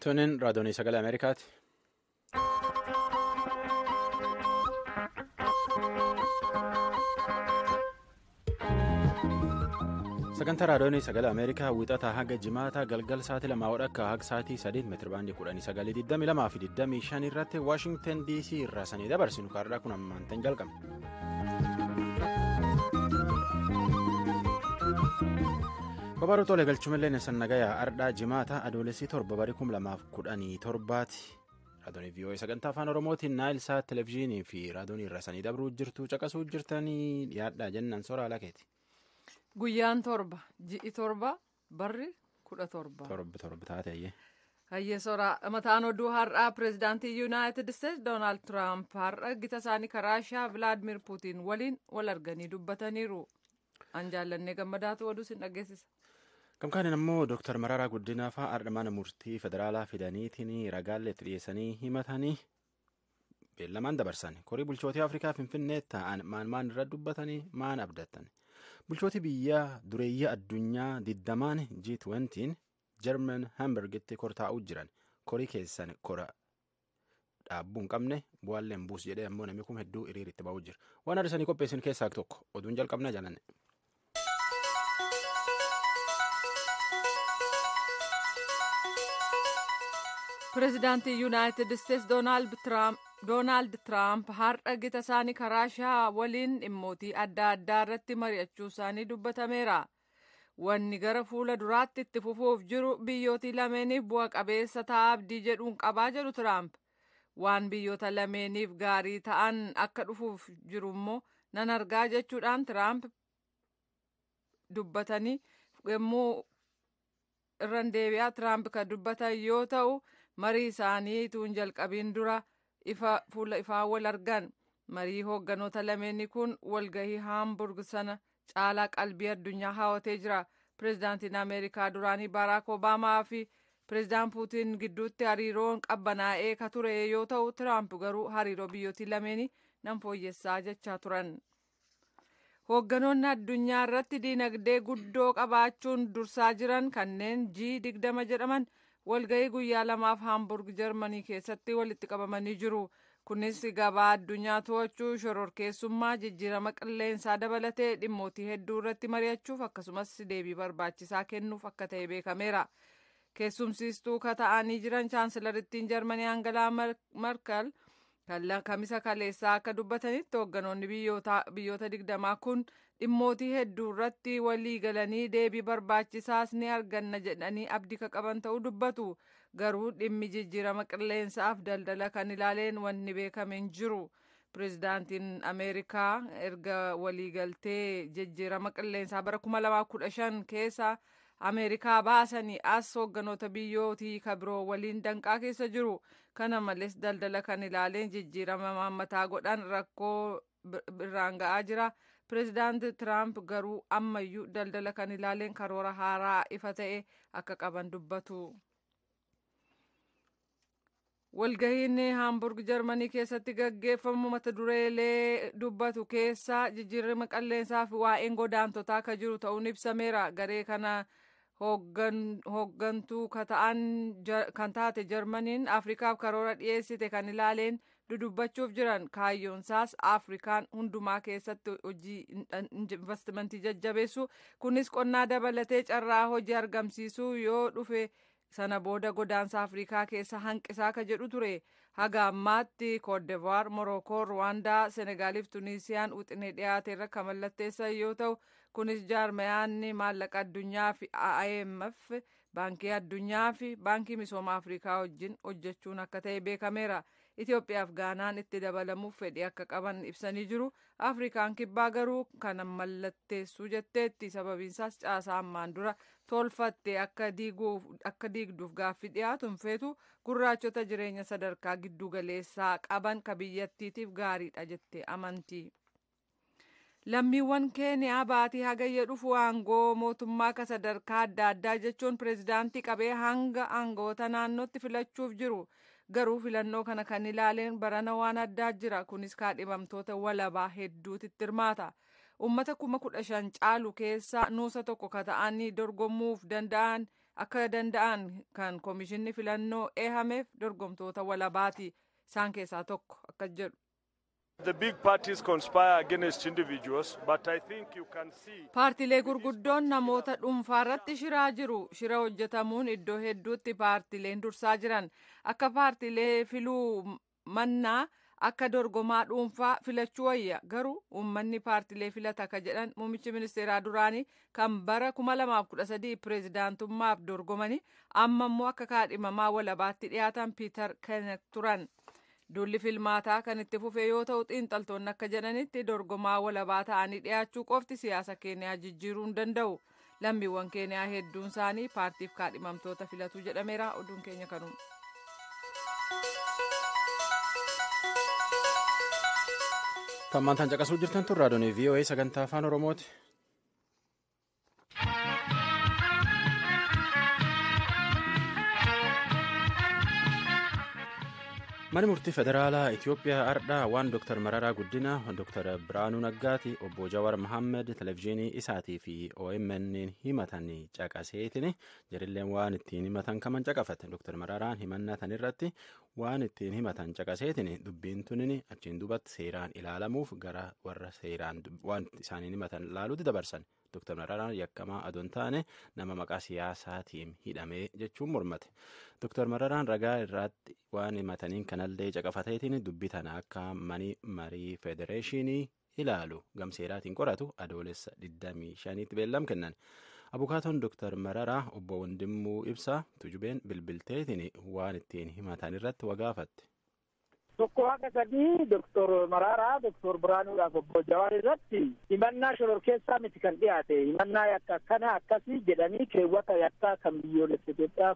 Tunin raadiyoonii sagalee Ameerikaati. Sagantaa raadiyoonii sagalee Ameerikaa wiixataa haga jimaataa galgal sa'aatii lamaa wadhakka haga sa'aatii 8 meetirabaandii 1922 fi 25 irratti Waashingtan DC irraa sanii dabarsinu kaarraa kun ammaantan jalqabna. Babaruu tolee galchumallee nesan nagayaa ardhaa jimaataa adoolessii 7 barii 2017 raadiyoonii VOA sagantaa afaan Oromootiin Naayilsaat televezyiinii fi raadiyoonii irraa sanii dabruu jirtu caqasuu jirtanii dhiyaadhaa jennaan soraa lakeeti. Guyyaan 7 ji'i 7 barri 17. Torba taate ayyee. Hayyee soraa mataan oduu har'aa pireezidaantii Yuunaayitid Isteetsi Doonaald Tiraamp har'a gita isaanii Raashiyaa Vilaadimir Puutiin waliin wal arganii dubbataniiru. An jaallannee gammadaatu oduu sin dhageessisa. Gamkaaniin ammoo Dr. Mararaa Guddinaa fa'aa har'a mana murtii federaalaa fidaniitiin ragaalee itti dhiyeessanii himatanii beellamaan dabarsan. Korii bulchootii Afrikaa Finfinnee ta'an maan irra dubbatanii maan abdattan. Bulchooti biyya dureeyyaa addunyaa 20 G20 German Hamburgitti kortaa'uu jiran korii keessan kora dhaabbuu hin qabne bu'aalleen buus jedhee ammoo namni kun hedduu hiriiritti ba'uu jira. Waan arsanii qopheessin keessaa tokko oduun jalqabnaa jaalanne. Pireezidaantii Yuunaayitid Isteetsi Doonaald Tiraamp har'a gita isaanii Raashiyaa waliin dhimmootii adda addaa irratti mari'achuu isaanii dubbatameera. Wanni gara fuula duraatti itti fufuuf jiru biyyootii lameeniif bu'a qabeessa ta'a abdii jedhuun qabaa jedhu Tiraamp. Waan biyyoota lameeniif gaarii ta'an akka dhufuuf jiru immoo nan argaa jechuudhaan Tiraamp dubbatanii yommuu irraan deebi'aa Tiraamp kan dubbatan yoo ta'u marii isaanii tuun jalqabiin dura fuula ifaa wal argan. Marii hoogganoota lameenii kun walgahii Haamburg sana caalaa qalbii addunyaa hawwatee jira. Pireezidaantiin Ameerikaa duraanii Baaraak Obaamaa fi Pireezidaant Puutiin gidduutti hariiroon qabbanaa'ee ka ture yoo ta'u Tiraamp garuu hariiroo biyyootii lameenii nan fooyyessaa jechaa turan. Hoogganoonni addunyaa irratti diinagdee guddoo qabaachuun dursaa jiran kanneen G20 jedhaman walgahii guyyaa lamaaf Haamburg Jarmanii keessatti walitti qabamanii jiru. Kunis gabaa addunyaa to'achuu, shororkeessummaa, jijjiirama qilleensaa dabalatee dhimmootii hedduu irratti mari'achuuf akkasumas deebii barbaachisaa kennuuf akka ta'e beekameera. Keessumsiistuu ka ta'anii jiran chaansilarittiin Jarmanii Aangalaa Merkel kamisa kaleessaa akka dubbatanitti hoogganoonni biyyoota 20 kun dhimmootii hedduu irratti walii galanii deebii barbaachisaas ni arganna jedhanii abdii ka qaban ta'uu dubbatu. Garuu dhimmi jijjiirama qilleensaaf daldala kan ilaaleen wanni beekame hin jiru. Pireezidaantiin Ameerikaa erga waliigaltee jijjiirama qilleensaa bara 2015 keessa Ameerikaa baasanii as hoogganoota biyyootii kabiroo waliin danqaa keessa jiru. Kana malees daldala kan ilaaleen jijjiirama maammataa godhan rakkoo irraan ga'aa jira. Pireezidaant Tiraamp garuu ammayyuu daldala kan ilaaleen karoora haaraa ifa ta'e akka qaban dubbatu. Walgahiin Haamburg Jarmanii keessatti gaggeeffamu mata dureelee dubbatu keessa jijjiirama qilleensaa fi waa'een godaantotaa akka jiru ta'uun ibsameera. Garee kana hooggantuu kan taate Jarmaniin Afrikaaf karoora dhiyeessite kan ilaaleen dudubbachuuf jiran. Kaayyoonsaas Afrikaan hundumaa keessatti hojii investimentii jajjabeessu. Kunis qonnaa dabalatee carraa hojii argamsiisuu yoo dhufe sana booda godaansa Afrikaa keessa hanqisaa ka jedhu ture. Haga ammaatti Koodivuwaar, Morookoo, Ruwaandaa, Senegaaliif Tunisiyaan wixinee dhiyaate irra kan mallatteessan yoo ta'u kunis jaarmayaanni maallaqa addunyaa fi IMF baankii addunyaa fi baankii misooma Afrikaa wajjin hojjechuun akka ta'e beekameera. Itoophiyaaf Gaanaan itti dabalamuuf fedhii akka qaban ibsanii jiru. Afrikaan kibbaa garuu kana mallatteessuu jetteetti. Sababiinsaas caasaa ammaan dura tolfatte akka diigduuf gaaffii dhiyaatu hin feetu gurraachota jireenya sadarkaa giddu galeessaa qaban ka biyyattiitiif gaariidha jettee amanti. Lammiiwwan Keeniyaa baatii hagayya dhufu aangoo mootummaa ka sadarkaa adda addaa jechuun pireezidaantii qabee hanga aangoota naannootti filachuuf jiru. Garuu filannoo kana kan ilaaleen barana waan addaa jira. Kunis kaadhimamtoota walabaa hedduutti hirmaata. Uummata 15,000 caalu keessaa nuusa tokko ka ta'anii dorgomuuf danda'an akka danda'an kan koomishinni filannoo eehameef dorgomtoota walabaati. Isaan keessaa tokko akkas jedhu. The big parties conspire against individuals, but I think you can see. Paartilee gurguddoon namoota dhuunfaa irratti shiraa jiru. Shira hojjetamuun iddoo hedduutti paartileen dursaa jiran akka paartilee filuu mannaa akka dorgomaa dhuunfaa filachuu wayya. Garuu uummanni paartilee filata akka jedhan muummichi ministeeraa duraanii kan bara 2013 pireezidaantummaaf dorgomanii amma immoo akka kaadhimamaa walabaatti dhiyaatan Piiter Keenet turan. Duulli filmaataa kan itti fufe yoo ta'u xiinxaltoonni akka jedhanitti dorgomaa walabaa ta'anii dhiyaachuu qofti siyaasa Keeniyaa jijjiiruu hin danda'u. Lammiiwwan Keeniyaa hedduun isaanii paartiif kaadhimamtoota filatu jedhameera. Oduun keenya kanuma. Tammaantaan caqasuu jirtan tun raadiyoon VOA sagantaa afaan Oromooti. Manni murtii federaalaa Itoophiyaa ardhaa waan Dr. Mararaa Guddinaa, Dr. Biraanuu Naggaati, obbo Jawar Mohammed televezyiinii isaatii fi OMN himatan caqaseetiin jirilleen waan ittiin himatan kaman caqafate. Dr. Mararaan himannaa tan irratti waan ittiin himatan caqaseetiin dubbiin tunin achiin dubatti seeraan ilaalamuuf gara warra seeraan waan isaaniin himatan ilaaluutti dabarsan. Dr. Mararaan yakkamaa adoon taane nama maqaa siyaasaatiin hidhamee jechuun mormate. Dr. Mararaan ragaa irratti waan himataniin kanallee caqafateetiin dubbii tana akka mani marii federeeshinii ilaalu gamseeraatiin qoratu adoolessa 25tti beellam kennan. Abukaatoon Dr. Mararaa obbo Wandimuu Ibsaa tujubeen bilbilteetiin waan ittiin himatan irratti wagaafatte. Tokko haqa sadii Dr. Mararaa, Dr. Biraanuudhaaf obbo Jawaar irratti himannaa shororkeessaa miti kan dhiyaate. Himannaa yakka akkana akkasii jedhanii keewwata yakkaa kan biyyoolessa Itoophiyaa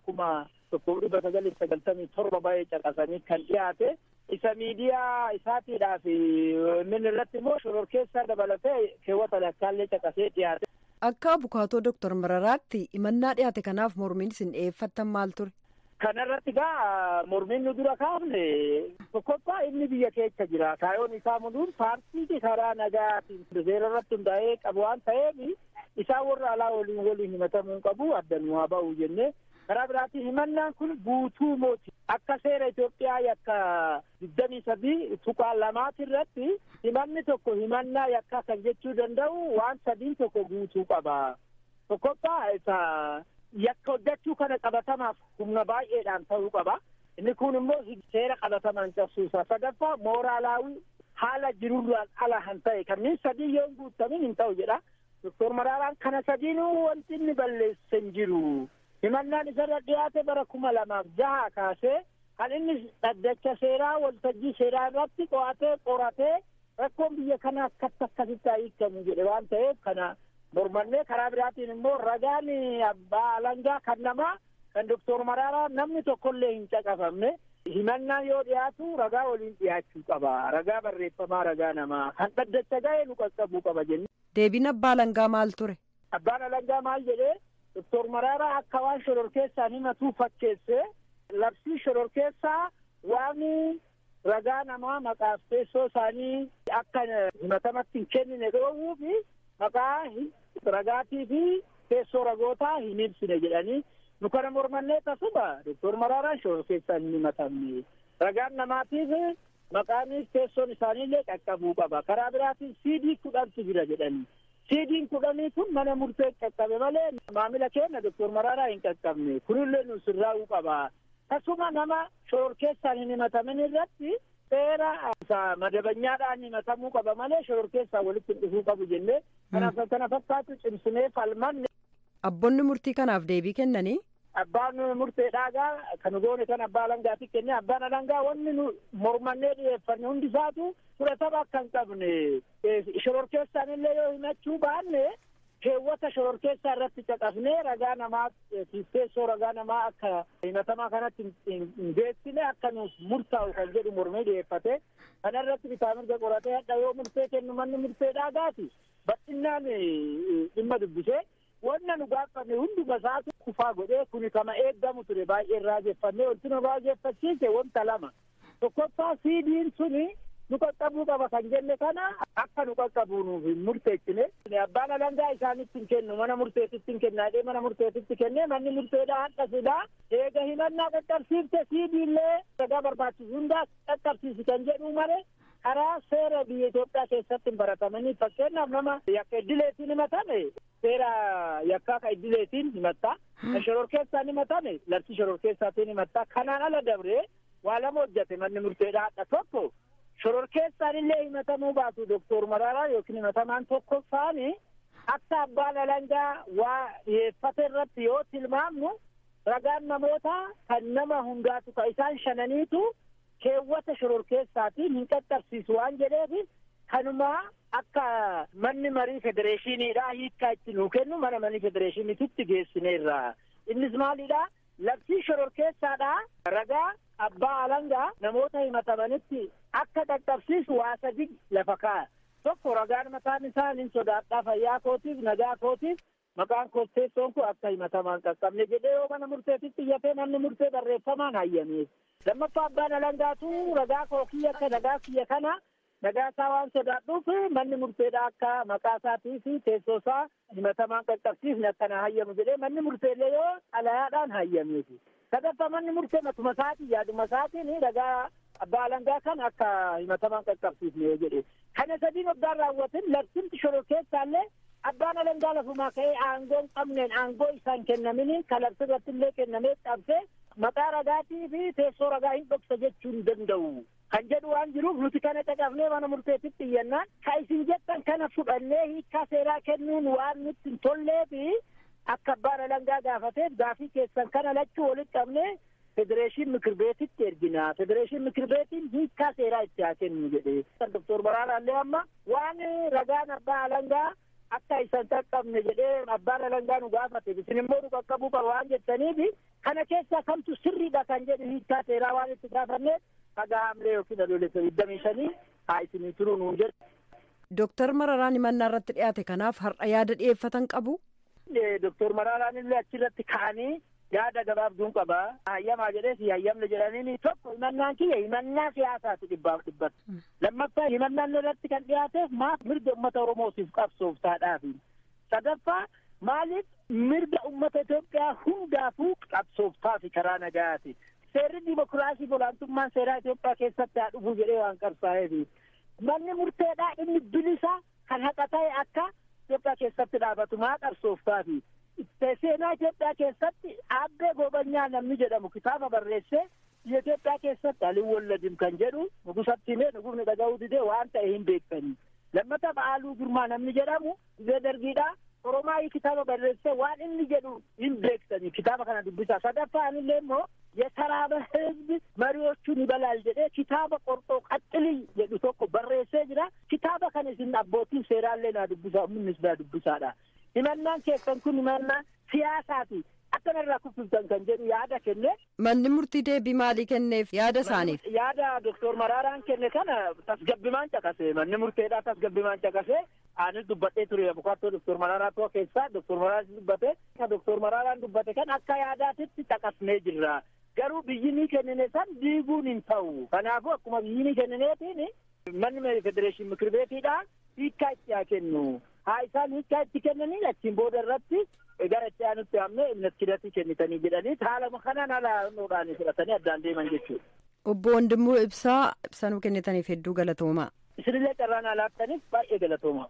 1997 baay'ee caqasanii kan dhiyaate. Isa miidiyaa isaatiidhaaf min irratti immoo shororkeessaa dabalatee keewwata yakkaallee caqasee dhiyaate. Akka abukaatoo Dr. Mararaatti himannaa dhiyaate kanaaf mormiin isin dhiyeeffattan maal ture? Kanarratti gaa mormiin nu dura kaafne tokkoffaa inni biyya keessa jira. Kaayoon isaa muduun paartii karaa nagaatiin seera irratti hundaa'ee qabu waan ta'eef isaa warra alaa waliin himatamuu qabu addan waa ba'u jennee. Karaa biraatiin himannaan kun guutuu mooti. Akka seera Itoophiyaa yakka 23 irratti himanni tokko himannaa yakkaa kan jechuu danda'u waan sadiin tokko guutuu qaba. Tokkoffaa isa yakka hojjechuu kana qabatamaaf humna baay'eedhaan ta'uu qaba. Inni kun immoo seera qabatamaan cabsuusa. Sadaffaa mooraalawii haala jirurraan ala han ta'e kanneen sadii yoo guutamin hin ta'u jedha. Dr. Mararaan kana sadiinuu wanti inni balleesse hin jiru. Himannaan isarra dhiyaate bara 2006 kaasee kan inni dhaddacha seeraa waltajjii seeraa irratti qoratee rakkoon biyya kanaa akkasitti hiikamu jedhe waan ta'eef kana mormannee. Karaa biraatiin immoo ragaan abbaa alangaa kan namaa kan Dr. Mararaa namni tokkollee hin caqafamne. Himannaan yoo dhiyaatu ragaa waliin dhiyaachuu qaba. Ragaa barreeffamaa ragaa namaa kan dhaddacha ga'e nu qaqqabuu qaba jenne. Deebiin abbaa alangaa maal ture? Abbaan alangaa maal jedhee Dr. Mararaa akka waan shororkeessaan himatuu fakkeesse labsii shororkeessaa waan ragaa namaa maqaaf teessoo isaanii akka himatamatti hin kennine dhoowwuu fi maqaa ragaatii fi teessoo ragootaa hin ibsine jedhanii nu kana mormannee tasuma. Dr. Mararaan shororkeessaan hin himatamne. Ragaan namaatiif maqaanis teessoon isaaniillee qaqqabuu qaba. Karaa biraatiin CD 10 jira jedhanii. CD 10 kun mana murtee qaqqabe malee maamila keenya Dr. Mararaa hin qaqqabne. Kunillee nu sirraa'uu qaba. Tasuma nama shororkeessaan hin himatamin irratti seera madabanyaadhaan himatamuu qaba malee shororkeessaan walitti dhufuu qabu jennee kanaaf kana fakkaatu cimsinee falmanne. Abboonni murtii kanaaf deebii kennanii? Abbaan murteedhaagaa kan goone kan abbaa alangaatti kenne. Abbaan alangaa wanni nu mormannee dhiyeeffanne hundi isaatu fudhatama akka hin qabne. Shororkeessaan illee yoo himachuu baanne keewwata shororkeessaa irratti caqafnee ragaa namaa teessoo ragaa namaa akka himatamaa kanatti hin beeksine akka nuuf murtaa'u kan jedhu mormee dhiyeeffate. Kana irratti bitaa mirga qoratee hadha yoo murtee kennu manni murteedhaagaati bal'inaan dhimma dubbisee wanna nu gaafanne hunduma isaatu kufaa godhee kuni kama eeggamu ture baay'ee irraa jeffannee wanti nu raajeffachiise wanta lama. Tokkoffaa CD'n suni nu qaqqabuu qaba kan jenne kana akka nu qaqqabuu nuuf hin murteessine abbaan alangaa isaanitti hin kennu mana murteetitti hin kennaadhee mana murteetitti kennee manni murteedhaa hadha silaa eega himannaa qaqqabsiifte siidiillee ragaa barbaachisu hundaa qaqqabsiisi kan jedhu malee karaa seera biyya Itoophiyaa keessatti hin baratamanii fakkeenyaaf nama yakka iddileetiin himatame seera yakkaa ka iddileetiin himatta shororkeessaan himatame labsii shororkeessaatiin himatta kanaan ala dabree waa lama hojjate manni murteedhaa hadha tokko shororkeessaan illee himatamuu baatu Doktor Mararaa yookiin himatamaan tokkoffaani akka abbaan alangaa waa dhiyeeffate irratti yoo tilmaamnu ragaan namoota kan nama hundaatu ka isaan shananiitu keewwata shororkeessaatiin hin qaqqabsiisu waan jedheef kanuma akka manni marii federeeshiniidhaa hiikkaa itti nuu kennu mana marii federeeshiniititti geessineerra innis maalidha labsii shororkeessaadhaa ragaa abbaa alangaa namoota himatamanitti akka qaqqabsiisu waa sadi lafa kaa'a tokko ragaan mataan isaa nin sodaadhaa fayyaa kootiif nagaa kootiif maqaan kootteessoon kun akka himatamaan qaqqabne jedhee yoo mana murteetitti iyyatee manni murtee barreeffamaan hayyameef lammaffaa abbaan alangaatu ragaa koo kiyya akka nagaa kiyya kana nagaa isaa waan sodaadhuuf manni murteedhaa akka maqaa isaatii fi teessoo isaa himatamaan qaqqabsiifne akkana hayyamu jedhee manni murteellee yoo xalayaadhaan hayyameefi sadaffaa manni murtee matuma isaatii yaaduma isaatiin ragaa abbaa alangaa kan akka himatamaan qaqqabsiifne jedhe kana sadiin waggaan raawwatin labsimti shororkeessaallee abbaan alangaa lafumaa ka'ee aangoon qabneen aangoo isaan kennamini kalabsi irratti illee kennamee qabsee maqaa ragaatii fi teessoo ragaa hin dhoksa jechuu hin danda'u kan jedhu waan jiruuf nuti kana caqafnee mana murteetitti iyyannaan ka isin jettan kana fudhannee hiikkaa seeraa kennuun waan nutti hin tollee fi akka abbaan alangaa gaafateef gaafii keessan kana lachuu walitti qabnee federeeshin mikir beetitti ergina federeeshin mikir beetiin hiikkaa seeraa itti haa kennu jedhee Doktor Maraaraallee amma waan ragaan abbaa alangaa akka isan qaqqabne jedhee abbaan alangaa nu gaafate isin immoo nu qaqqabuu qaba waan jettaniifi kana keessaa kamtu sirriidha kan jedhu hiikkaa seeraa waan itti gaafanne dhagaa hamlee yookiin adoolessa 25 haa isinii turuu nuun jedhu. Doktor Mararaan himannaa irratti dhiyaate kanaaf har'a yaada dhiyeeffatan qabu. Doktor Maraaraan illee achirratti ka'anii yaada gabaabduun qaba hayyamaa jedhee si hayyamne jedhaniini tokko himannaan kiyya himannaa siyaasaati dhibbaaf dhibbata lammaffaa himannaan irratti kan dhiyaateef maaf mirga ummata oromootiif qabsooftaadhaafi sadaffaa maaliif mirga ummata Itoophiyaa hundaafuu qabsooftaafi karaa nagaati seerri dimokiraasii olaantummaan seeraa Itoophiyaa keessatti haa dhufu jedhee waan qabsaa'eefi manni murteedhaa inni bilisa kan haqa ta'e akka Itoophiyaa keessatti dhaabatu maa qabsooftaafi seenaa Itoophiyaa keessatti Abbee Gobanyaa namni jedhamu kitaaba barreessee biyya Itoophiyaa keessatti Aliin Walladim kan jedhu nugusatti himee nugusni dhaga'uu didee waan ta'e hin beekanii lammata Ba'aaluu Girmaa namni jedhamu biyya dargiidhaa Oromaayii kitaaba barreessee waan inni jedhu hin beektanii kitaaba kana dubbisaa sadaffaan illee immoo የተራበ ህዝብ መሪዎቹን ይበላል jedhee kitaaba qorxoo qaxxilii jedhu tokko barreessee jira kitaaba kana isin abbootiin seeraallee naa dubbisaa ummannis naa dubbisaadha himannaan keessan kun himannaa siyaasaati akkanarraa kuffiftan kan jedhu yaada kenne manni murtii deebii maalii kenneef yaada isaaniif yaada Doktor Maraaraan kenne kana tasgabbimaan caqase manni murteedhaa tasgabbimaan caqase anis dubbadhee ture abukaatoo Doktor Maraaraa too keessaa Doktor Maraaraa dubbate Doktor Maraaraan dubbate kan akka yaadaatitti caqasnee jirra garuu biyyinii kennine san diiguun hin ta'u kanaafuu akkuma biyyinii kennineetiin manni federeeshin mikir beetiidhaa hiikkaa itti haa kennu haa isaan hiikkaa itti kennanii achiin booda irratti gara itti aanutti hamne innatti kennitanii jedhanii haala kanaan haala nuudhaan fudhatanii addaan deeman jechuudha. Obbo Wandimmoo ibsanuu kennitaniif hedduu galatoomaa. Isinillee carraan alaattaniif baay'ee galatoomaa.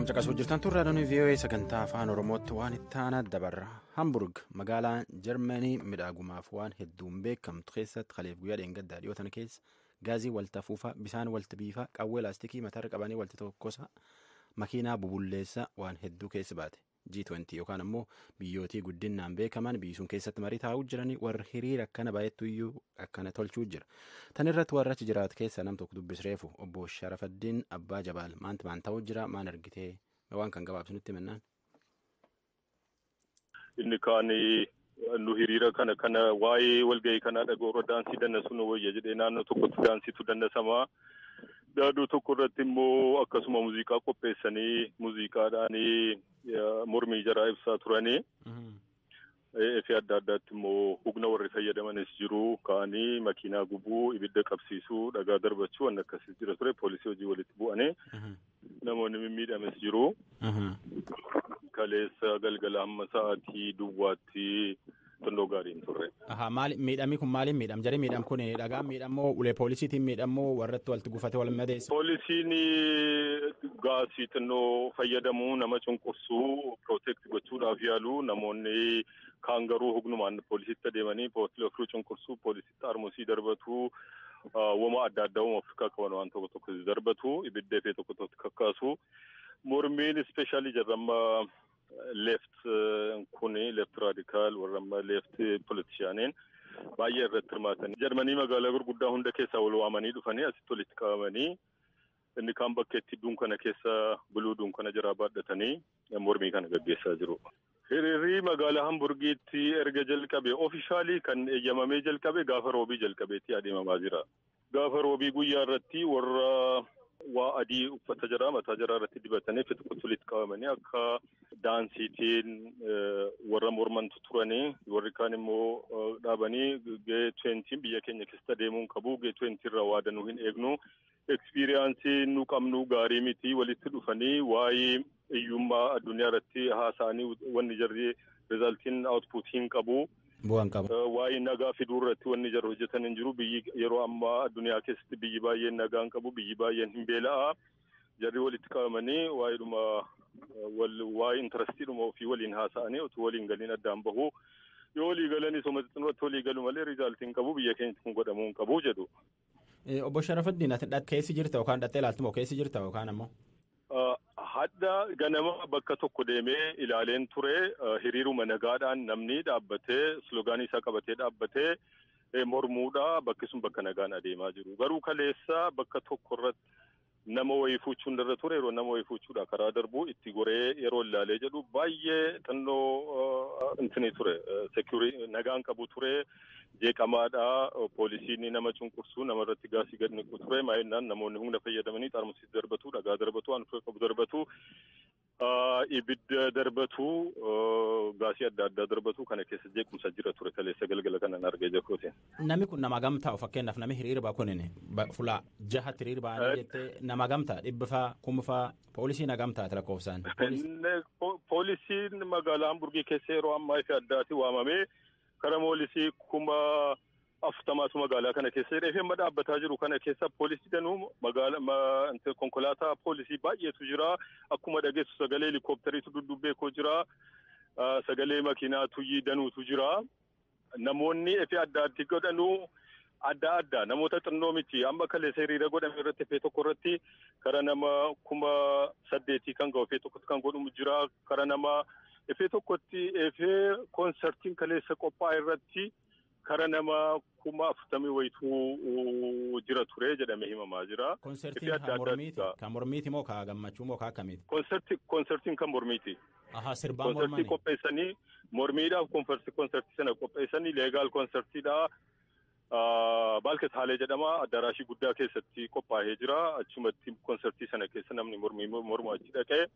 Caqasuu jirtan turre raadiyoo VOA sagantaa afaan Oromootti waan itti aanaa dabarra Hamburg magaalaan Jarmanii midhaagumaaf waan hedduun beekamtu keessatti kaleef guyyaa dheengaddaa dhiyootan keessa gaazii walta fuufaa bisaan walta biifaa qawwee laastikii mataarra qabanii walta tokkosa makiinaa bubulleessa waan hedduu keessa baate G20 yookaan ammoo biyyootii guddinaan beekaman biyyisuun keessatti marii taa'uu jiranii warri hiriira akkana baay'eetu iyyuu akkana tolchuu jira. Tan irratti warra achi jiraatu keessa nam tokko dubbisreefu obbo Sharafaddiin Abbaa Jabaal maan ta'uu jira maan argitee waan kan gabaabsinutti mannaan. Inni kaan nu hiriira kana waa'ee walgahii kanaa dhagoorra daansii dandasu nu wayya jedhee naannoo tokkotti daansiitu dandasamaa. Daaduu tokko irratti immoo akkasuma muuziqaa qopheessanii muuziqaadhaan mormii jaraa ibsaa turanii. fi adda addaatti immoo hubna warri fayyadamanis jiru ka'anii makiinaa gubuu ibidda qabsiisuu dhagaa darbachuu waan akkasii jira ture poolisii hojii walitti bu'anii namoonni mimmiidhames jiru. Kaleessa galgala hamma sa'aatii duwwaatti tondoo gaariin turre. Maali miidhamni kun maaliin miidham jarri miidham kun dhagaan miidhamoo ulee poolisiitiin miidhamoo warratti walitti gufate wal madeessa. Poolisiin gaasii xinnoo fayyadamuu nama cunqursuu protect gochuudhaaf yaalu namoonni kaan garuu hubnumaan poolisiitti adeemanii poolisii ofiruu cunqursuu poolisiitti armusii darbatuu wama adda addaa wama Afrikaa qaban waan tokko tokko darbatu ibidda fi tokko tokko kakkaasu mormiin ispeeshaalii jarramma left kuni left radical warramma left politishaaniin baay'ee irratti hirmaatan jarmanii magaalaa gurguddaa hunda keessaa wal waamanii dhufanii asitti walitti qabamanii inni kaan bakkeetti dunkana keessa buluu dunkana jiraa baadhatanii mormii kana gaggeessaa jiru. Hiriirri magaalaa Hamburgiitti erga jalqabe ofishaalii kan eeyyamamee jalqabe gaafa roobii jalqabeetti adeemamaa jira. Gaafa roobii guyyaa irratti warra waa adii uffata jira mataa jira irratti dibatanii fi tokkotti walitti qabamanii akka daansiitiin warra mormantu turanii warri kaan immoo dhaabanii G20 biyya keenya keessatti adeemuun qabu G20 irraa waadanuu hin eegnu ekspiriyaansii nu qabnu gaarii miti walitti dhufanii waa'ee iyyummaa addunyaa irratti haasa'anii wanni jarri rizaaltiin outputiin qabu. Bu'aan qaba. Waa'ee nagaa fiduu irratti wanni jarri hojjetan hin jiru biyyi yeroo ammaa addunyaa keessatti biyyi baay'een nagaan qabu biyyi baay'een hin beela'a. Jarri walitti qabamanii waa'ee intarestiidhuma ofii waliin haasa'anii utuu waliin galiin addaan bahu yoo walii galanii soma xixinootti walii galu malee rizaaltiin qabu biyya keenyatti kun godhamuu hin qabu jedhu. Obbo Sharafuddin ati keessi jirta yookaan dhattee ilaaltu moo keessi jirta yookaan ammoo? Hadda ganama bakka tokko deemee ilaaleen ture hiriiruma nagaadhaan namni dhaabbatee slogaanii isaa qabatee dhaabbatee mormuudha bakki sun bakka nagaan adeemaa jiru. Garuu kaleessa bakka tokko irratti nama wayii fuuchuun irra ture yeroo nama wayii fuuchuudha karaa darbu itti goree yeroo ilaalee jedhu baay'ee xinnoo intini ture nagaan qabu ture jeeqamaadha poolisiin nama cunqursuu nama irratti gaasii gad niqu ture maayinaan namoonni humna fayyadamanii xaarmusii darbatu dhagaa darbatu waan qabu darbatu ibidda darbatu gaasii adda addaa darbatu kana keessa jeequmsa jira ture kaleessa galgala kanan argee jirruuti. Namni kun nama gamtaa fakkeenyaaf namni hiriirba kunin fulaa jaha hiriirba jettee nama gamtaa dhibbifaa kumfaa poolisii nagamtaa lakkoofsaan. Poolisiin magaalaa Hamburgii keessa yeroo ammaa fi addaati waamamee karaa poolisii kuma aftamaatu magaalaa kana keessa reeffemma dhaabbataa jiru kana keessa poolisii danuu magaalaa konkolaataa poolisii baay'eetu jira akkuma dhageessu sagalee helikooppitariitu duddubbee jira sagalee makiinaa tuyyii danuutu jira namoonni efe adda addi godhanuu adda adda namoota xinnoo miti amma kaleessa hiriira godhame irratti efe tokko irratti karaa nama 8,000 kan ga'u efe tokkotti kan godhamu jira karaa nama efe tokkotti efe konsertiin kaleessa qophaa'e irratti karaa nama 40,000 wayituu jira ture jedhamee himamaa jira. Konsertiin kan mormiiti moo kan gammachuu moo kan akkamiiti? Konsertiin kan mormiiti. Sirbaan mormanii. Konsertii qopheessanii mormiidhaaf konsertii sana qopheessanii leegaal konsertiidha. Baalkes haalee jedhama addaraashii guddaa keessatti qophaa'ee jira achumatti konsertii sana keessa namni mormu achi dhaqee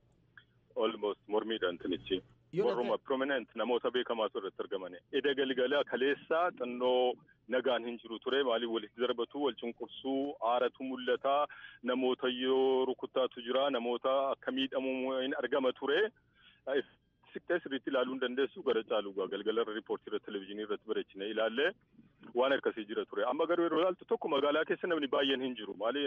almost mormiidhaan tinichi. Warruma prominent namoota beekamaatu irratti argamani. Eda galgala kaleessa xinnoo nagaan hin jiru ture maaliif walitti darbatu wal cunqursuu aaratu mul'ata namoota yoo rukutaatu jira namoota akka miidhamu hin argama ture. Sirriitti ilaaluu hin dandeessu gara caalu galgala riippoortii irratti televezyiinii irratti bareechine ilaalle waan akkasii jira ture. Amma garuu yeroo ilaaltu tokko magaalaa keessa namni baay'een hin jiru. Maali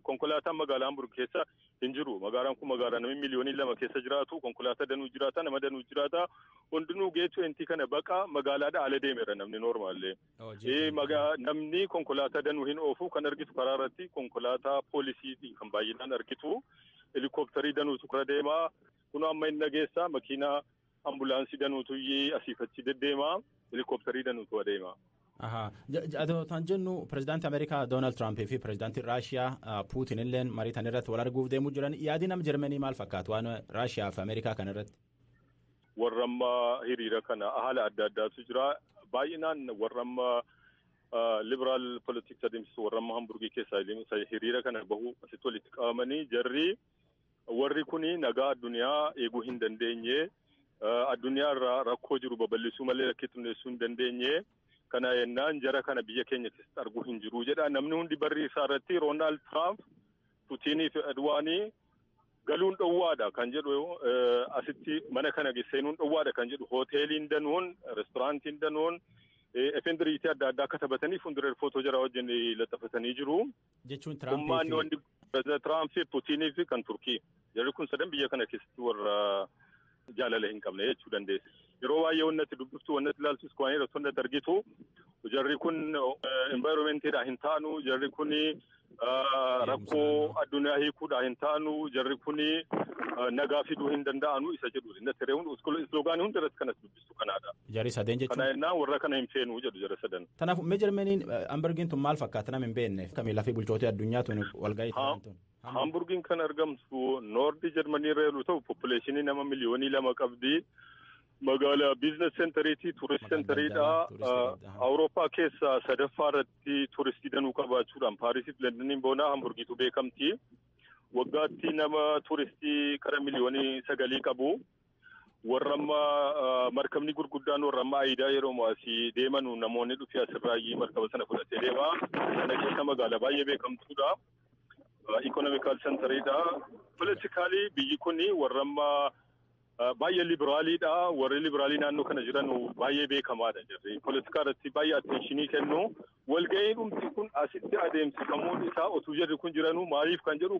konkolaataan magaalaa Hamburg keessa hin jiru. Magaalaan kun magaalaa namni miliyoonii 2 keessa jiraatu konkolaataa danuu jiraata nama danuu jiraata hundinuu G20 kana baqa magaalaadha ala deemeera namni normaallee. Namni konkolaataa danuu hin oofu kan argitu karaa irratti konkolaataa poolisiitii kan baay'inaan argitu helikooppitarii danuutu kara deemaa. Kun amma hin dhageessa makiinaa ambulaansii danuutu asiifachi deddeemaa helikooppitarii danuutu adeema. Kan jennu pirezidaantii Ameerikaa Doonaald Tiraamp fi pirezidaantii Raashiyaa Puutin illee mariitan irratti wal arguuf deemuu jiran yaadi nama Jarmanii maal fakkaatu waan Raashiyaa fi Ameerikaa kana irratti? Warra amma hiriira kana haala adda addaatu jira. Baay'inaan warra amma liberaal politiks adeemsisu warra amma Hamburgii keessaa hiriira kana bahu asitti walitti qabamanii jarri warri kuni nagaa addunyaa eeguu hin dandeenye addunyaarraa rakkoo jiru babal'isuu malee rakkoo xinneessuu hin dandeenye. Kana yennaan jara kana biyya keenya keessatti arguu hin jiru jedha. Namni hundi barri isaa irratti Roonaald Tiraamp Puutiinii fi Erdogaanii galuun dhowwaadha kan jedhu asitti mana kana seenuun dhowwaadha kan jedhu hoteeliin danuun restoraantiin danuun efendiriitii adda addaa akka taphatanii fuuldura footoo jara wajjin laxafatanii jiru. Jechuun Tiraamp fi Puutiinii fi kan Turkii jarri kun sadan biyya kana keessatti warra jaalala hin qabne jechuu dandeessi. Yeroo baay'ee wannatti dubbiftu wannatti ilaaltus kwaanii irratti wannatti argitu jarri kun environmentiidhaa hin taanu jarri kun rakkoo addunyaa hiikuudhaa hin taanu jarri kun nagaa fiduu hin danda'anu isa jedhu innatti reewun isloogaanii hunda irratti kanas dubbistu kanaadha. Jarri sadeen jechuun. Kana yennaan warra kana hin feenuu jedhu jara sadan. Kanaaf meejarmeniin Hamburgiin tun maal fakkaata nama hin beekneef kamiilaa fi bulchootii addunyaa tun walga'ii ta'an. Hamburgiin kan argamtu noordi Jarmanii irra yoo ta'u poppuleeshinii nama miliyoonii 2 qabdi. Magaalaa biizines seentariitii tuurist seentariidha. Awurooppaa keessa sadaffaa irratti tuuristii danuu qabaachuudhaan Paarisiif Londoniin boonaa Hamburgiitu beekamti. Waggaatti nama tuuristii qara miliyoonii 9 qabu. Warra amma markabni gurguddaan warra amma Ayidaa yeroo asii deeman namoonni dhufee asirraayyii markaba sana fudhatee deema. Sana keessa magaalaa baay'ee beekamtuudha. Economical centeridha. Politically biyyi kun warra amma baay'ee liberaaliidha. Warri liberaalii naannoo kana jiran baay'ee beekamaadha jirri. Politika irratti baay'ee attentionii kennu. Walga'iin dhumti kun asitti adeemsifamuun isaa otuu jirri kun jiranuu maaliif kan jedhu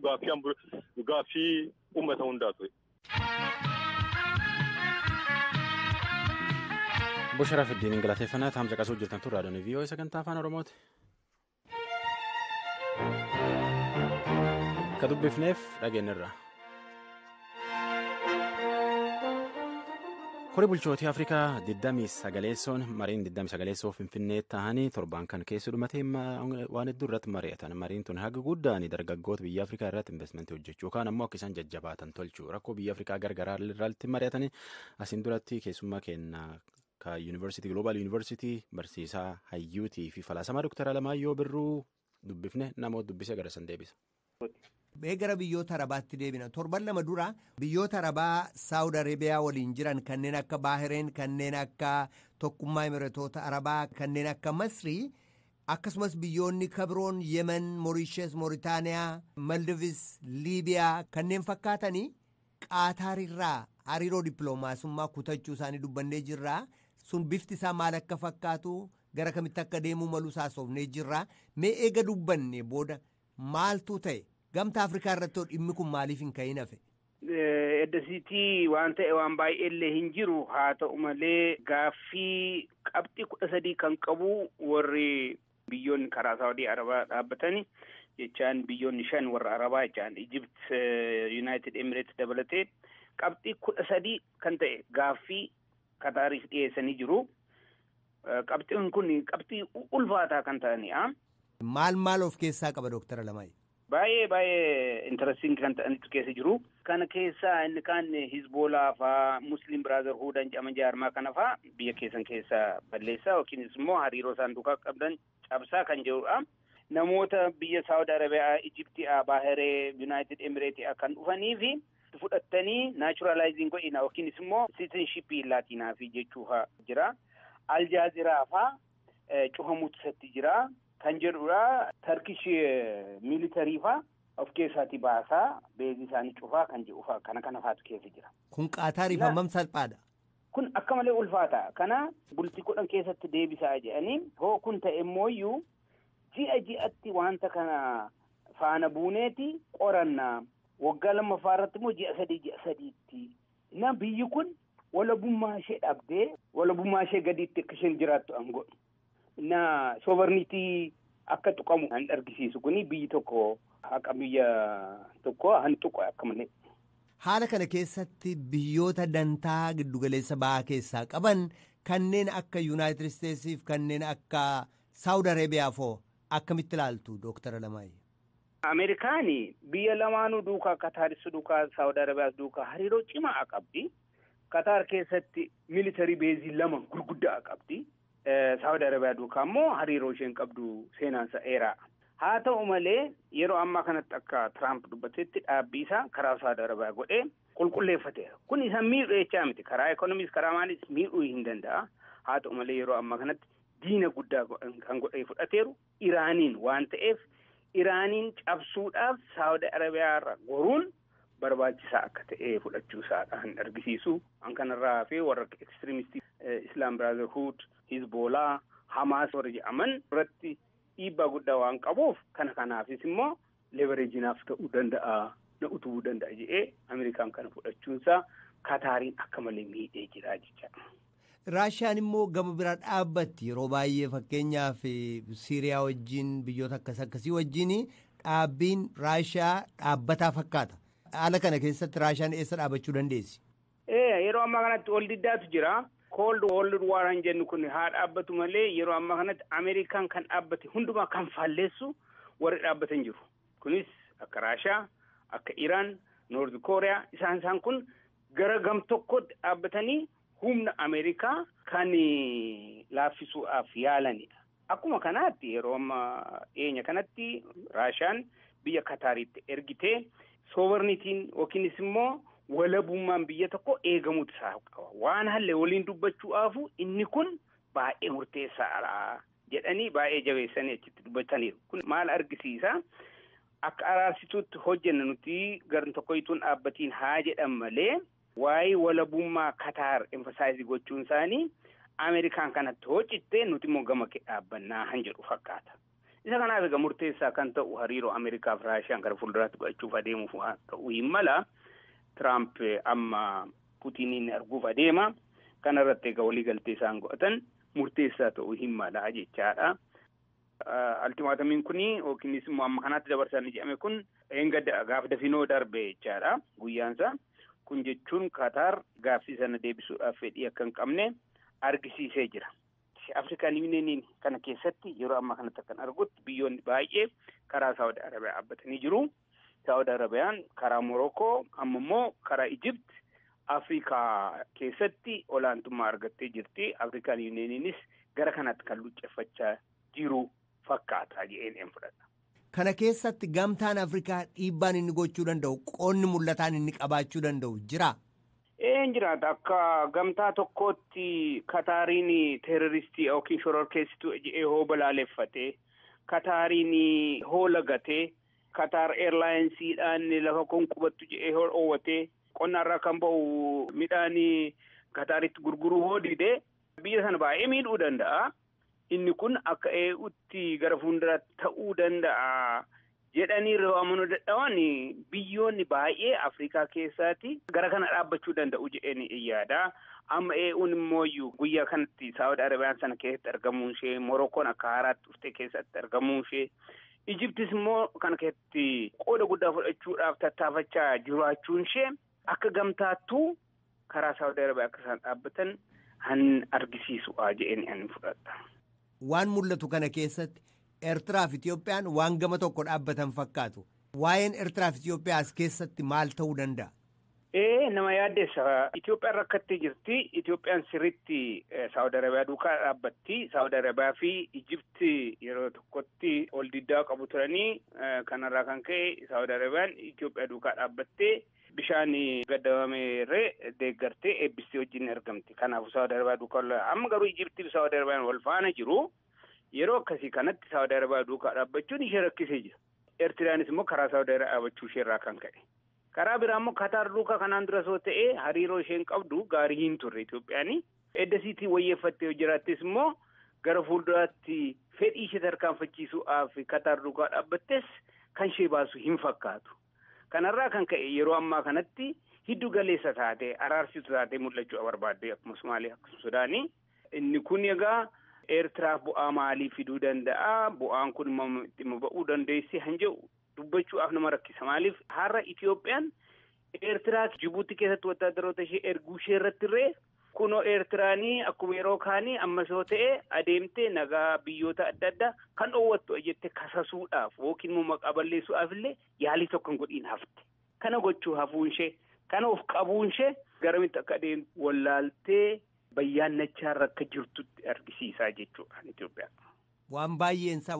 gaaffii uummata hundaatu. Bushara Fiddiin galateeffannaa taa'umsa qasuu jirtan turre raadiyoon VOA sagantaa afaan Oromooti. Ka dubbifneef dhageenyarra. Horii bulchootii Afrikaa 29 mariin 29 Finfinnee ta'anii torban kan keessa dhumatee waan hedduu irratti mari'atan. Mariin tun haga guddaan dargaggoota biyya Afrikaa irratti investimentii hojjechuu yookaan ammoo akka isaan jajjabaatan tolchuu rakkoo biyya Afrikaa gargaraa irratti mari'atanii asiin duratti keessummaa kenna ka Yuunivarsiitii Global Yuunivarsiitii barsiisaa hayyuutii fi falaasamaa Dr. Alamaayyoo Birruu dubbifne namoota dubbisee gara san deebisa. Gara biyyoota Arabaatti deebina. Torban 2 dura biyyoota Arabaa Saawud Arabiyaa waliin jiran kanneen akka Baahireen, kanneen akka Tokkummaa Imiratoota Arabaa, kanneen akka Masrii, akkasumas biyyoonni Kabroon, Yemen, Moorishees, Mooritaaniyaa, Maldivis, Liibiyaa kanneen fakkaatanii Qaataarirraa hariiroo dippiloomaasummaa kutachuu isaanii dubbannee jirra. Sun bifti isaa maal akka fakkaatu gara kamitti akka deemuu malu saasofnee jirra. Mee eega dubbanne booda maaltu ta'e? Gamta Afrikaa irratti dhimmi kun maaliif hin ka'in hafe? Eddasiitii waan ta'e waan baay'eellee hin jiru haa ta'u malee gaaffii qabxii 13 kan qabu warri biyyoonni karaa Saawudii Arabaa dhaabbatanii jechaan biyyoonni 5 warra Arabaa jechaan Egypt, United Emirates dabalatee qabxii 13 kan ta'e gaaffii Qataariif dhiyeessanii jiru. Qabxiin kun qabxii ulfaataa kan ta'aniidha. Maal of keessaa qaba Dr. Alamaayyoo? Baay'ee interesting kan ta'anitu keessa jiru. Kana keessaa inni kaan Hizboolaa faa Muslim Brotherhood jedhama jaarmaa kana faa biyya keessan keessa balleessaa yookiinis immoo hariiroo isaan duukaa qabdan cabsaa kan jirudha. Namoota biyya Saawud Arabiyaa, Ijiptii, Baahiree, United Emirates kan dhufanii fi fudhattanii naturalizing godhina yookiinis immoo citizenship laatinaa fi jechuudha jira. Aljaziraa faa cufamuutu isatti jira. Kan jedhudha Turkish military faa of keessaatti baasaa beezii isaanii cufaa kan jedhu kana faatu keessa jira. Kun Qaataariif hammam salphaadha? Kun akka malee ulfaata. Kana bultii 10 keessatti deebisaa jedhanii hoo kun ta'e immoo ji'atti wanta kana faana buuneeti qorannaa waggaa 2 irratti immoo ji'a 3 na biyyi kun walabummaa ishee dhabdee walabummaa ishee gadiitti akka isheen jiraattu an godhu. Na sovereignty akka tuqamu kan argisiisu kuni biyyi tokko haqa biyya tokko hantuqo akka malee. Haala kana keessatti biyyoota dantaa giddugaleessa ba'aa keessaa qaban kanneen akka United States kanneen akka Saawud Arabiyaa foo akkamitti ilaaltu Dr. Alamaayyoo? Ameerikaani biyya lamaanuu duukaa Qataaris duukaa Saawud Arabiyaas duukaa hariiroo cimaa qabdi. Qataar keessatti military beezii 2 gurguddaa qabdi. Saawud Arabiyaa duukaa immoo hariiroo isheen qabdu seenaansa dheeraa. Haa ta'u malee yeroo ammaa kanatti akka Tiraamp dubbatetti dhaabbii isaa karaa Saawud Arabiyaa godhee qulqulleeffateera. Kun isa miidhuu jechaa miti. Karaa ekonomiis karaa maalis miidhuu hin danda'a. Haa ta'u malee yeroo ammaa kanatti diina guddaa kan godhee fudhateeru Iraaniin waan ta'eef Iraaniin cabsuudhaaf Saawudi Arabiyaa irra goruun barbaachisaa akka ta'e fudhachuu isaadhaan argisiisu. An kanarraa hafee warra ekstreemistii Islaam Brotherhood, Hizbollah, Hamaas warra jedhaman irratti dhiibbaa guddaa waan qabuuf kanaafis immoo levereejinaaf ta'uu danda'a, na utubuu danda'a jedhee Ameerikaan kana fudhachuunsaa Kataariin akka malee miidhee jira jechaadha. Raashiyaan immoo gama biraa dhaabbatti yeroo baay'ee fakkeenyaaf Siiriyaa wajjin biyyoota akkasii wajjin dhaabbiin Raashiyaa dhaabbataa fakkaata. Haala kana keessatti Raashiyaan eessa dhaabachuu dandeessi? Yeroo ammaa kanatti ol diddaatu jira. Cold War hin jennu kun haa dhaabbatu malee yeroo ammaa kanatti Ameerikaan kan dhaabbate hundumaa kan faalleessu warri dhaabbatan jiru. Kunis akka Raashiyaa, akka Iraan, Noord Kooriyaa isaan kun gara gam tokkotti dhaabbatanii humna Ameerikaa kan laaffisuudhaaf yaalanidha. Akkuma kanaatti yeroo ammaa dhiyeenya kanatti Raashiyaan biyya Kataariitti ergitee sovereigntiin yookiinis immoo walabummaan biyya tokko eegamuutu isaa qaba. Waan halle waliin dubbachuudhaafu inni kun baay'ee murteessaadha jedhanii baay'ee jabeessanii achitti dubbataniiru. Kun maal argisiisa? Akka araarsituutti hojjenna nuti gara tokkoytuun dhaabbatiin haa jedhan malee waa'ee walabummaa Kataar emfasaayizii gochuun isaanii Ameerikaan kanatti hojjettee nuti immoo gama kee dhaabbannaa han jedhu fakkaata. Isa kanaaf egaa murteessaa kan ta'u hariiroo Ameerikaaf Raashiyaan gara fuulduraatti godhachuuf adeemuuf ta'uu hin mala. Tiraamp amma Puutiniin arguuf adeema. Kana irratti egaa waliigaltee isaan godhatan murteessaa ta'uu hin mala jechaadha. Altimaatamiin kuni yookiinis immoo amma kanatti dabarsanii jedhame kun eeggadda gaafa dafinoo darbe jechaadha guyyaansa. Kun jechuun Kataar gaaffii sana deebisuudhaaf fedhii akka hin qabne argisiisee jira. Afrikaan Yuuniyeeniin kana keessatti yeroo ammaa kanatti kan argutti biyyoonni baay'ee karaa Saawudi Arabiyaa dhaabbatanii jiru. Saawudi Arabiyaan karaa Morookoo amma immoo karaa Ijipt Afrikaa keessatti olaantummaa argattee jirti. Afrikaan Yuuniyeeniinis gara kanatti kan lucceffachaa jiru fakkaata jedheen fudhata. Kana keessatti gamtaan Afrikaa dhiibbaan inni gochuu danda'u qoonni mul'ataan inni qabaachuu danda'u jira. Jiraata akka gamtaa tokkootti Kataariin teeroristii yookiin shororkeessituu jedhee hoo balaaleffate. Kataariin hoo lagatee. Kataar Airlinesiidhaan lafa konqubattu jedhee hoo dhoowwatee. Qonnaarraa kan ba'u midhaan Kataaritti gurguruu hoo didee biyya sana baay'ee miidhuu danda'a. Inni kun akka ee'utti gara fuulduraatti ta'uu danda'a jedhanii yeroo amanuu dadhaban biyyoonni baay'ee Afrikaa keessaati gara kana dhaabbachuu danda'u jedhanii yaada. Amma ee'uun immoo guyyaa kanatti Saawudi Arabiyaan sana keessatti argamuun ishee, Morokkoon akka haaraatti dhuftee keessatti argamuun ishee, Ijiptis immoo kana keessatti qooda guddaa fudhachuudhaaf tattaafachaa jiraachuun ishee akka gamtaattuu karaa Saawudi Arabiyaa akka isaan dhaabbatan han argisiisu'a jedhanii ani fudhadha. Waan mul'atu kana keessatti Eertiraa fi Itoophiyaan waan gama tokko dhaabbatan fakkaatu. Waa'een Eertiraa fi Itoophiyaa as keessatti maal ta'uu danda'a? Nama yaaddeessa. Itoophiyaan rakkattee jirti. Itoophiyaan sirriitti Saawudi Arabiyaa duukaa dhaabbatti. Saawudi Arabiyaa fi Ijipti yeroo tokkotti ol diddaa qabu turanii kanarraa kan ka'e Saawudi Arabiyaan Itoophiyaa duukaa dhaabbattee bishaan gaddamameerree deeggartee eebbistee wajjin argamti. Kanaafuu Saawudi Arabiyaa duukaa amma garuu Ijiptii fi Saawudi Arabiyaan wal faana jiru. Yeroo akkasii kanatti Saawudi Arabiyaa duukaa dhaabbachuun ishee rakkisee jira. Eertiraanis immoo karaa Saawudi Arabiyaa dhaabbachuu isheerraa kan ka'e. Karaa biraa immoo Kataar duukaa kanaan dura soo ta'ee hariiroo isheen qabdu gaarii hin turre Itoophiyaanii. Eddasiitii wayyeeffattee jiraattis immoo gara fuulduraatti fedhii ishee tarkaanfachiisuudhaaf Kataar duukaa dhaabbattes kan ishee baasu hin fakkaatu. Kanarraa kan ka'e yeroo ammaa kanatti hiddu galeessa taatee araarsitu taatee mul'achuu barbaadde akkuma Somaalee akkasuma Sudaanii. Inni kun egaa Eertiraaf bu'aa maalii fiduu danda'a? Bu'aan kun dhimma ba'uu dandeessi han jedhu dubbachuudhaaf nama rakkisa. Maaliif har'a Itoophiyaan Eertiraa Jibuutii keessatti wattaadaroota ishee erguu ishee irratti irree kunoo Eertiraanii akkuma yeroo kaanii ammas yoo ta'e adeemtee nagaa biyyoota adda addaa kan dhoowwattu jettee kasasuudhaaf yookiin immoo maqaa balleessuudhaaf illee yaalii tokko hin godhiin hafte. Kana gochuu hafuun ishee, kana of qabuun ishee garamitti akka adeemtu wallaaltee bayyaannachaa akka jirtutti argisiisaa jechuudha Itoophiyaan. Waan baay'eensaa